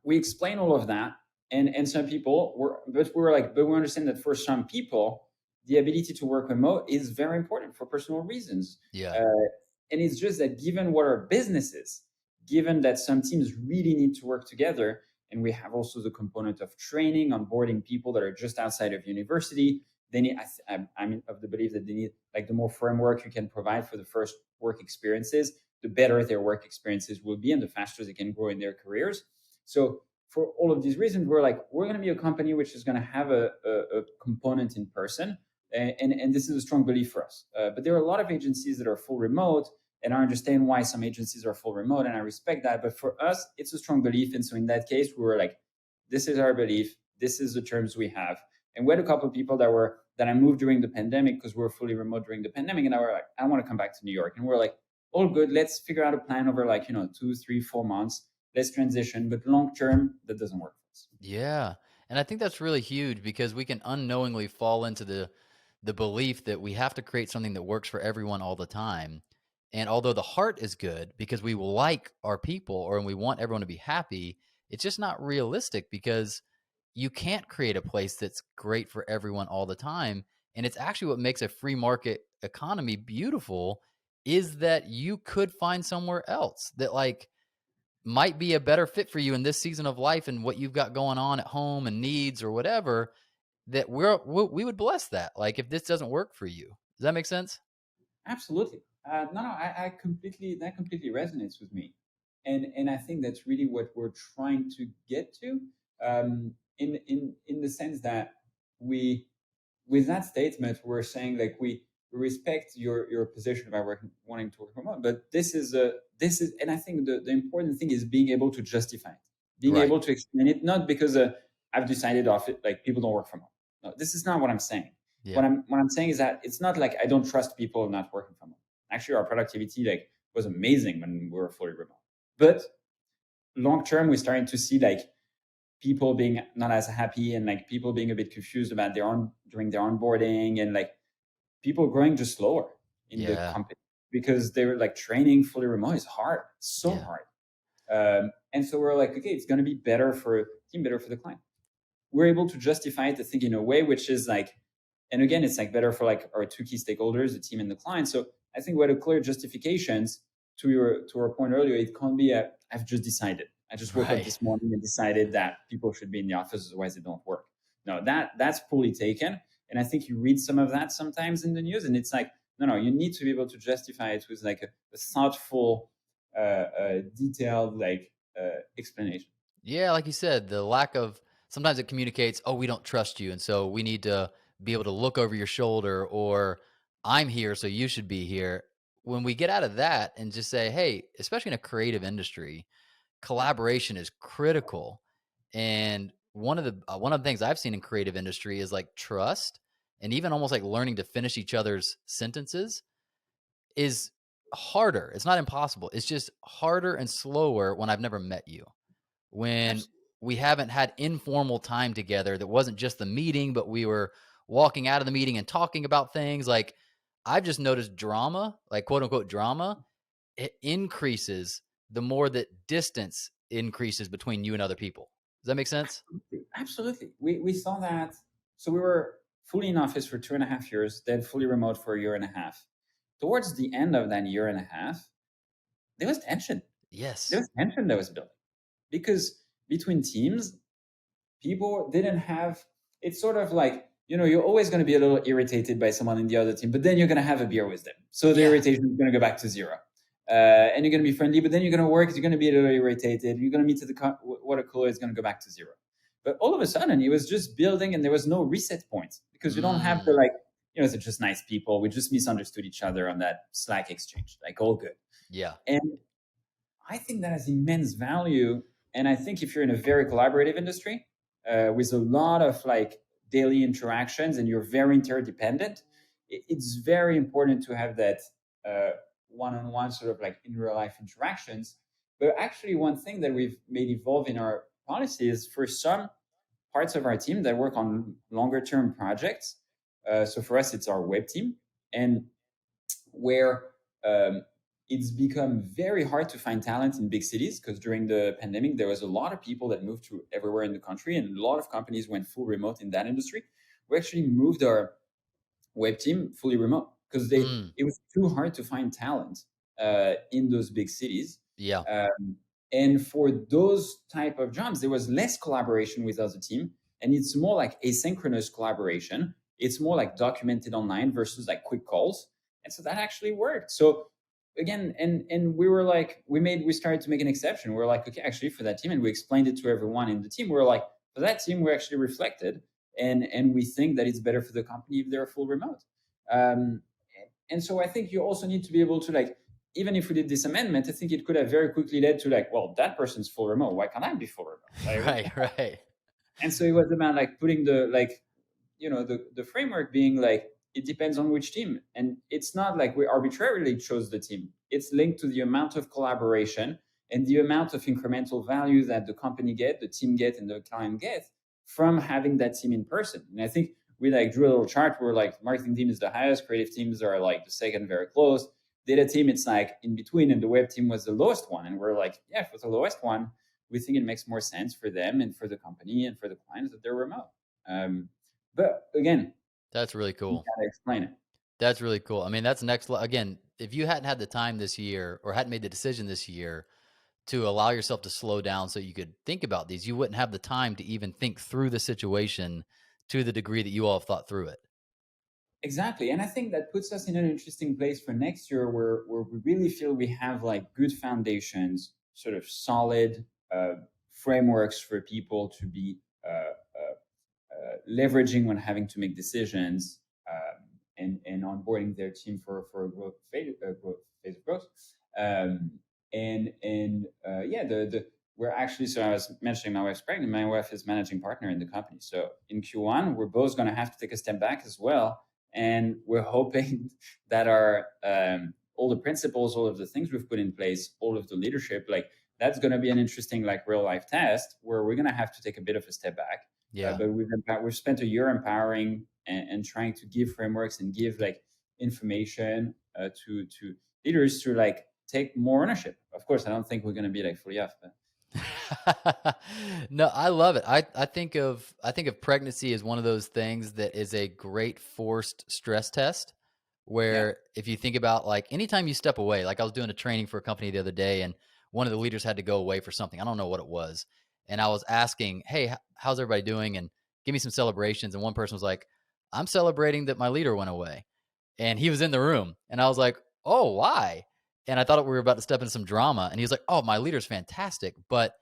we explain all of that, and some people but we understand that for some people, the ability to work remote is very important for personal reasons. And it's just that given what our business is, given that some teams really need to work together, and we have also the component of training, onboarding people that are just outside of university, they need, I'm of the belief that they need, like, the more framework you can provide for the first work experiences, the better their work experiences will be and the faster they can grow in their careers. So for all of these reasons, we're going to be a company which is going to have a component in person. And this is a strong belief for us. But there are a lot of agencies that are full remote, and I understand why some agencies are full remote, and I respect that. But for us, it's a strong belief. And so in that case, we were like, this is our belief. This is the terms we have. And we had a couple of people that I moved during the pandemic, because we were fully remote during the pandemic. And I were like, I want to come back to New York. And we're like, all good. Let's figure out a plan over 2, 3, 4 months. Let's transition. But long term, that doesn't work for us. Yeah. And I think that's really huge, because we can unknowingly fall into the the belief that we have to create something that works for everyone all the time. And although the heart is good because we like our people or we want everyone to be happy, it's just not realistic because you can't create a place that's great for everyone all the time. And it's actually what makes a free market economy beautiful is that you could find somewhere else that like might be a better fit for you in this season of life and what you've got going on at home and needs or whatever, that we would bless that. Like if this doesn't work for you, does that make sense? Absolutely. No, I completely, that completely resonates with me. And I think that's really what we're trying to get to, in the sense that we, with that statement, we're saying like we respect your position about wanting to work remote, but this is, and I think the important thing is being able to justify it, being Right. able to explain it, not because I've decided off it, like people don't work from home. No, this is not what I'm saying. Yeah. What I'm saying is that it's not like I don't trust people not working from home. Actually, our productivity like was amazing when we were fully remote, but long term, we're starting to see like people being not as happy and like people being a bit confused about their own during their onboarding and like people growing just slower in the Yeah. company because they were like training fully remote is hard, so Yeah. hard. And so we're like, okay, it's going to be better for team, better for the client. We're able to justify it, I think, in a way which is like, and again, it's like better for like our two key stakeholders, the team and the client. So I think we had a clear justifications to our point earlier. It can't be I've just decided. I just woke up Right. this morning and decided that people should be in the office, otherwise they don't work. No, that's poorly taken. And I think you read some of that sometimes in the news, and it's like, no, you need to be able to justify it with like a thoughtful, detailed like explanation. Yeah, like you said, the lack of sometimes it communicates, oh, we don't trust you. And so we need to be able to look over your shoulder or I'm here, so you should be here. When we get out of that and just say, hey, especially in a creative industry, collaboration is critical. And one of the things I've seen in creative industry is like trust and even almost like learning to finish each other's sentences is harder. It's not impossible. It's just harder and slower when I've never met you. When Absolutely. we haven't had informal time together that wasn't just the meeting, but we were walking out of the meeting and talking about things. Like I've just noticed drama, like quote unquote drama, it increases the more that distance increases between you and other people. Does that make sense? Absolutely. We saw that. So we were fully in office for 2.5 years, then fully remote for a year and a half. Towards the end of that year and a half, there was tension. There Yes. was tension that was building because between teams, people didn't have. It's sort of like, you're always going to be a little irritated by someone in the other team, but then you're going to have a beer with them, so the Yeah. irritation is going to go back to zero. And you're going to be friendly, but then you're going to work. You're going to be a little irritated. You're going to meet to the water cooler. It's going to go back to zero. But all of a sudden, it was just building, and there was no reset point because you don't have the Mm, like, they're just nice people. We just misunderstood each other on that Slack exchange, like all good. yeah. And I think that has immense value. And I think if you're in a very collaborative industry with a lot of like daily interactions and you're very interdependent, it's very important to have that one-on-one sort of like in real life interactions. But actually, one thing that we've made evolve in our policy is for some parts of our team that work on longer term projects. So for us, it's our web team, and where it's become very hard to find talent in big cities because during the pandemic, there was a lot of people that moved to everywhere in the country, and a lot of companies went full remote in that industry. We actually moved our web team fully remote because Mm, it was too hard to find talent in those big cities. yeah. And for those type of jobs, there was less collaboration with other team, and it's more like asynchronous collaboration. It's more like documented online versus like quick calls, and so that actually worked. So again, and we were like, we started to make an exception. We are like, okay, actually for that team, and we explained it to everyone in the team. We are like, for that team, we're actually reflected, and we think that it's better for the company if they're full remote. Um, and so I think you also need to be able to like, even if we did this amendment, I think it could have very quickly led to like, well, that person's full remote. Why can't I be full remote? Right. Right. And so it was about like putting the like, the framework being like, it depends on which team. And it's not like we arbitrarily chose the team. It's linked to the amount of collaboration and the amount of incremental value that the company get, the team get, and the client get from having that team in person. And I think we like drew a little chart where like marketing team is the highest, creative teams are like the second, very close. Data team, it's like in between, and the web team was the lowest one. And we're like, yeah, for the lowest one, we think it makes more sense for them and for the company and for the clients that they're remote. But again, That's really you cool. gotta explain it. That's really cool. I mean, that's again, if you hadn't had the time this year or hadn't made the decision this year to allow yourself to slow down so you could think about these, you wouldn't have the time to even think through the situation to the degree that you all have thought through it. Exactly. And I think that puts us in an interesting place for next year where we really feel we have like good foundations, sort of solid frameworks for people to be leveraging when having to make decisions, and onboarding their team for a growth phase of growth. We're actually, so I was mentioning my wife's pregnant. My wife is managing partner in the company. So in Q1, we're both going to have to take a step back as well. And we're hoping that our all the principles, all of the things we've put in place, all of the leadership, like that's going to be an interesting like real life test where we're going to have to take a bit of a step back. Yeah. But we've spent a year empowering and trying to give frameworks and give like information to leaders to like take more ownership. Of course, I don't think we're going to be like fully off, but. No, I love it. I think of pregnancy as one of those things that is a great forced stress test where if you think about like anytime you step away, like I was doing a training for a company the other day and one of the leaders had to go away for something. I don't know what it was. And I was asking, hey, how's everybody doing? And give me some celebrations. And one person was like, I'm celebrating that my leader went away. And he was in the room. And I was like, oh, why? And I thought we were about to step into some drama. And he was like, oh, my leader's fantastic. But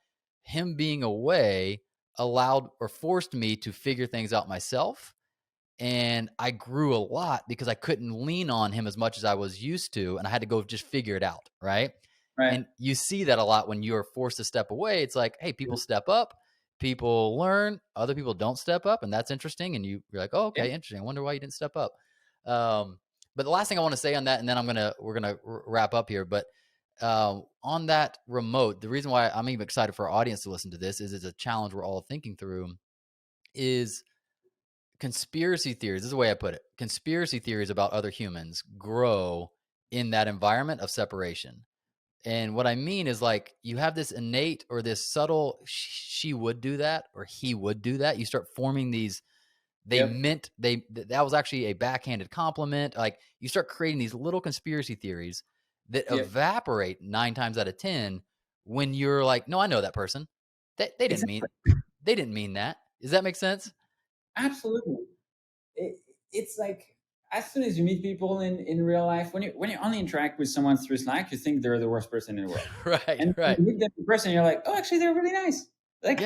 him being away allowed or forced me to figure things out myself. And I grew a lot because I couldn't lean on him as much as I was used to. And I had to go just figure it out. Right. And you see that a lot when you're forced to step away. It's like, hey, people step up, people learn, other people don't step up. And that's interesting. And you're like, oh, okay, interesting. I wonder why you didn't step up. But the last thing I want to say on that, and then we're gonna wrap up here. But on that remote, the reason why I'm even excited for our audience to listen to this is it's a challenge we're all thinking through. Is conspiracy theories. This is the way I put it. Conspiracy theories about other humans grow in that environment of separation. And what I mean is like you have this innate or this subtle, she would do that or he would do that. You start forming these. That was actually a backhanded compliment. Like you start creating these little conspiracy theories that evaporate 9 times out of 10 when you're like, no, I know that person. They didn't mean that. Does that make sense? Absolutely. It's like as soon as you meet people in real life, when you only interact with someone through Slack, you think they're the worst person in the world. Right. And when you meet them in person, you're like, oh, actually, they're really nice. Like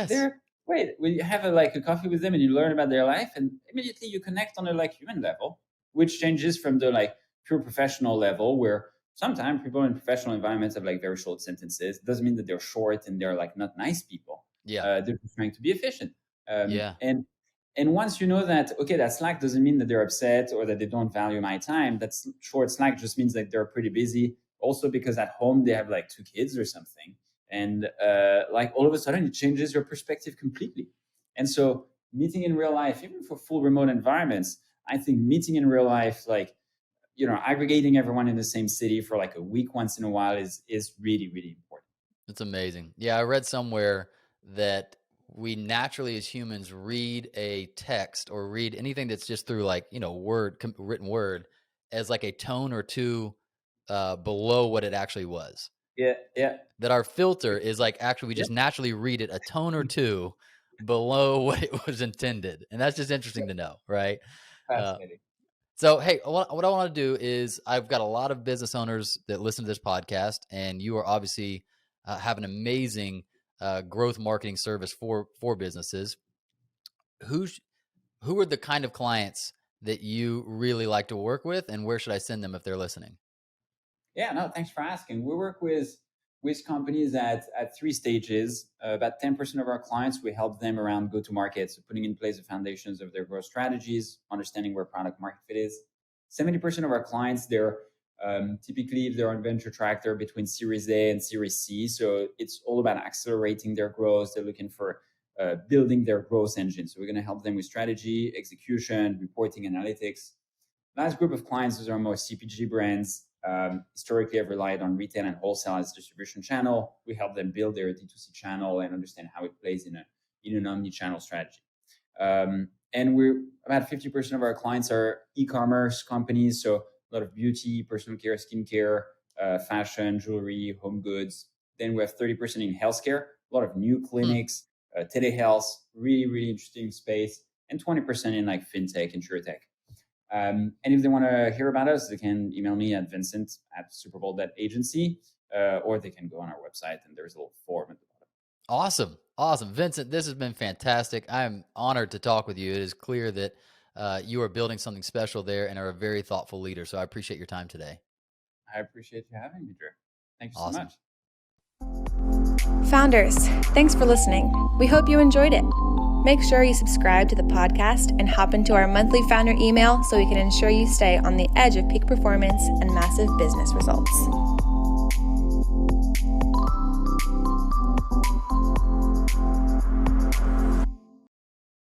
when you have a coffee with them and you learn about their life, and immediately you connect on a like human level, which changes from the like pure professional level where sometimes people in professional environments have like very short sentences. Doesn't mean that they're short and they're like not nice people. Yeah. They're just trying to be efficient. And once you know that, okay, that Slack doesn't mean that they're upset or that they don't value my time. That's short Slack just means that they're pretty busy. Also because at home they have like 2 kids or something. And like all of a sudden it changes your perspective completely. And so meeting in real life, even for full remote environments, I think meeting in real life, like, aggregating everyone in the same city for like a week once in a while is really, really important. It's amazing. Yeah, I read somewhere that we naturally as humans read a text or read anything that's just through like, written word as like a tone or two below what it actually was. Yeah. That our filter is like, actually, we just naturally read it a tone or two below what it was intended. And that's just interesting to know, right? Fascinating. So, hey, what I want to do is I've got a lot of business owners that listen to this podcast, and you are obviously have an amazing growth marketing service for businesses. Who are the kind of clients that you really like to work with, and where should I send them if they're listening? Yeah, no, thanks for asking. We work with companies at 3 stages. About 10% of our clients, we help them around go-to-market, so putting in place the foundations of their growth strategies, understanding where product market fit is. 70% of our clients, they're typically, if they're on venture track, they're between Series A and Series C. So it's all about accelerating their growth. They're looking for building their growth engine. So we're going to help them with strategy, execution, reporting, analytics. Last group of clients, those are more CPG brands. Historically, I've relied on retail and wholesale as distribution channel. We help them build their D2C channel and understand how it plays in an omni-channel strategy. And we're about 50% of our clients are e-commerce companies. So a lot of beauty, personal care, skincare, fashion, jewelry, home goods. Then we have 30% in healthcare, a lot of new clinics, telehealth, really, really interesting space, and 20% in like fintech, insurtech. And if they want to hear about us, they can email me at vincent@superbolt.agency, or they can go on our website and there's a little form at the bottom. Awesome. Vincent, this has been fantastic. I'm honored to talk with you. It is clear that you are building something special there and are a very thoughtful leader. So I appreciate your time today. I appreciate you having me, Drew. Thank you so much. Founders, thanks for listening. We hope you enjoyed it. Make sure you subscribe to the podcast and hop into our monthly founder email so we can ensure you stay on the edge of peak performance and massive business results.